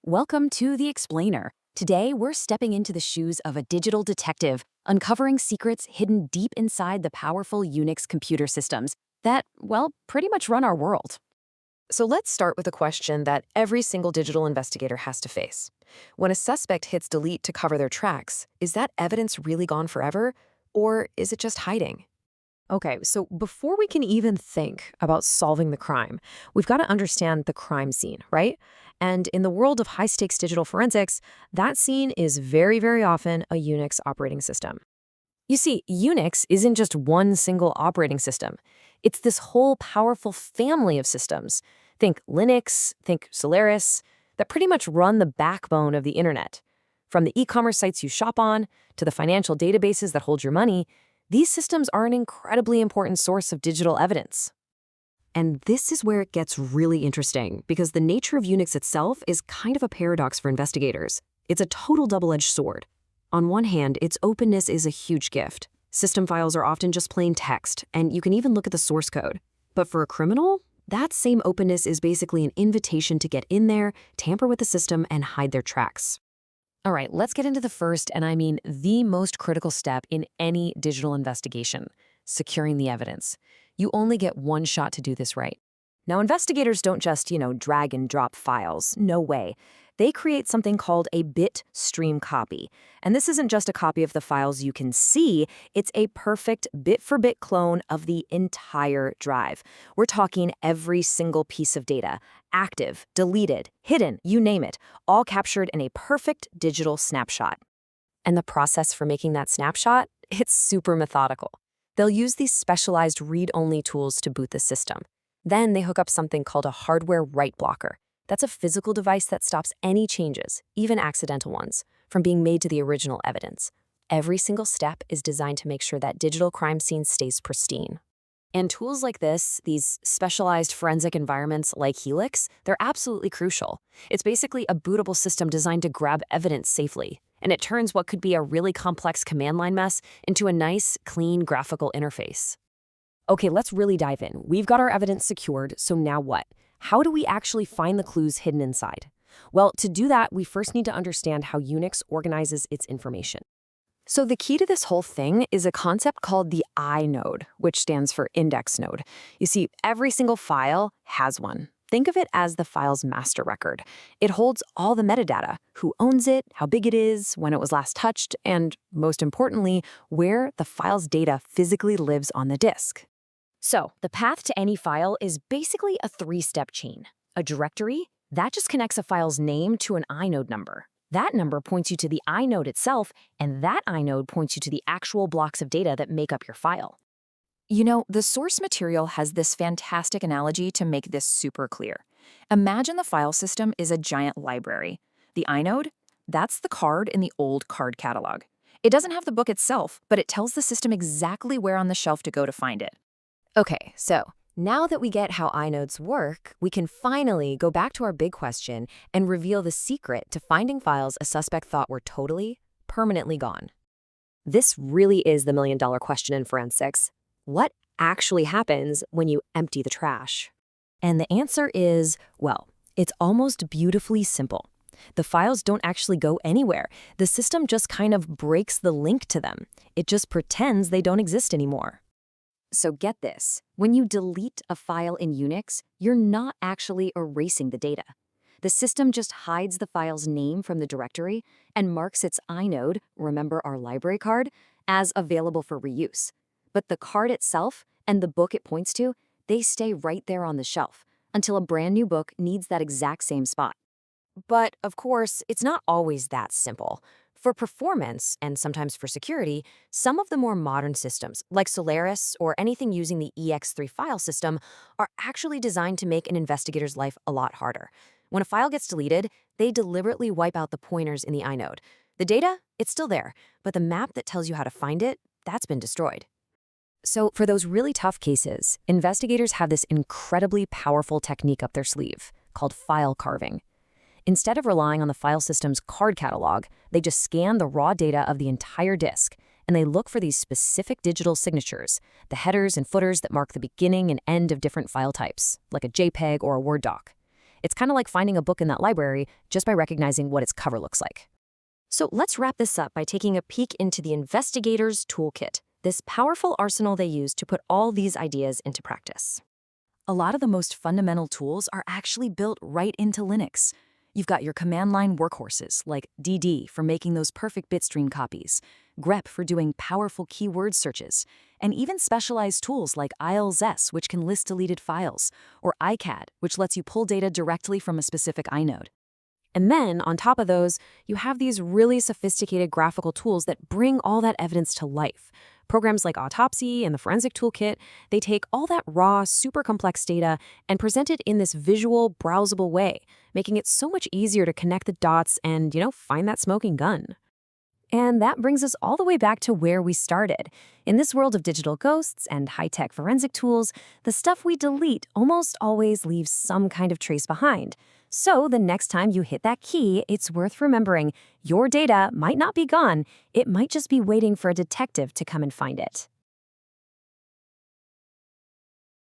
Welcome to The Explainer. Today, we're stepping into the shoes of a digital detective, uncovering secrets hidden deep inside the powerful Unix computer systems that, well, pretty much run our world. So let's start with a question that every single digital investigator has to face. When a suspect hits delete to cover their tracks, is that evidence really gone forever, or is it just hiding? Okay, so before we can even think about solving the crime, we've got to understand the crime scene, right? And in the world of high-stakes digital forensics, that scene is very, very often a Unix operating system. You see, Unix isn't just one single operating system. It's this whole powerful family of systems. Think Linux, think Solaris, that pretty much run the backbone of the internet. From the e-commerce sites you shop on to the financial databases that hold your money, these systems are an incredibly important source of digital evidence. And this is where it gets really interesting, because the nature of Unix itself is kind of a paradox for investigators. It's a total double-edged sword. On one hand, its openness is a huge gift. System files are often just plain text, and you can even look at the source code. But for a criminal, that same openness is basically an invitation to get in there, tamper with the system, and hide their tracks. All right, let's get into the first, and I mean the most critical step in any digital investigation: securing the evidence. You only get one shot to do this right. Now, investigators don't just, drag and drop files. No way. They create something called a bit stream copy. And this isn't just a copy of the files you can see, it's a perfect bit-for-bit clone of the entire drive. We're talking every single piece of data, active, deleted, hidden, you name it, all captured in a perfect digital snapshot. And the process for making that snapshot? It's super methodical. They'll use these specialized read-only tools to boot the system. Then they hook up something called a hardware write blocker. That's a physical device that stops any changes, even accidental ones, from being made to the original evidence. Every single step is designed to make sure that digital crime scene stays pristine. And tools like this, these specialized forensic environments like Helix, they're absolutely crucial. It's basically a bootable system designed to grab evidence safely. And it turns what could be a really complex command line mess into a nice, clean graphical interface. Okay, let's really dive in. We've got our evidence secured, so now what? How do we actually find the clues hidden inside? Well, to do that, we first need to understand how Unix organizes its information. So the key to this whole thing is a concept called the I node, which stands for index node. You see, every single file has one. Think of it as the file's master record. It holds all the metadata: who owns it, how big it is, when it was last touched, and most importantly, where the file's data physically lives on the disk. So the path to any file is basically a three-step chain. A directory, that just connects a file's name to an inode number. That number points you to the inode itself, and that inode points you to the actual blocks of data that make up your file. The source material has this fantastic analogy to make this super clear. Imagine the file system is a giant library. The inode, that's the card in the old card catalog. It doesn't have the book itself, but it tells the system exactly where on the shelf to go to find it. Okay, so now that we get how inodes work, we can finally go back to our big question and reveal the secret to finding files a suspect thought were totally, permanently gone. This really is the million-dollar question in forensics. What actually happens when you empty the trash? And the answer is, well, it's almost beautifully simple. The files don't actually go anywhere. The system just kind of breaks the link to them. It just pretends they don't exist anymore. So get this, when you delete a file in Unix, you're not actually erasing the data. The system just hides the file's name from the directory and marks its inode, remember our library card, as available for reuse. But the card itself and the book it points to, they stay right there on the shelf until a brand new book needs that exact same spot. But, of course, it's not always that simple. For performance, and sometimes for security, some of the more modern systems, like Solaris or anything using the EX3 file system, are actually designed to make an investigator's life a lot harder. When a file gets deleted, they deliberately wipe out the pointers in the inode. The data, it's still there, but the map that tells you how to find it, that's been destroyed. So for those really tough cases, investigators have this incredibly powerful technique up their sleeve called file carving. Instead of relying on the file system's card catalog, they just scan the raw data of the entire disk, and they look for these specific digital signatures, the headers and footers that mark the beginning and end of different file types, like a JPEG or a Word doc. It's kind of like finding a book in that library just by recognizing what its cover looks like. So let's wrap this up by taking a peek into the investigator's toolkit, this powerful arsenal they use to put all these ideas into practice. A lot of the most fundamental tools are actually built right into Linux. You've got your command line workhorses like DD for making those perfect bitstream copies, grep for doing powerful keyword searches, and even specialized tools like ILS, which can list deleted files, or ICAD, which lets you pull data directly from a specific inode. And then, on top of those, you have these really sophisticated graphical tools that bring all that evidence to life. Programs like Autopsy and the Forensic Toolkit, they take all that raw, super complex data and present it in this visual, browsable way, making it so much easier to connect the dots and, find that smoking gun. And that brings us all the way back to where we started. In this world of digital ghosts and high-tech forensic tools, the stuff we delete almost always leaves some kind of trace behind. So the next time you hit that key, it's worth remembering your data might not be gone, it might just be waiting for a detective to come and find it.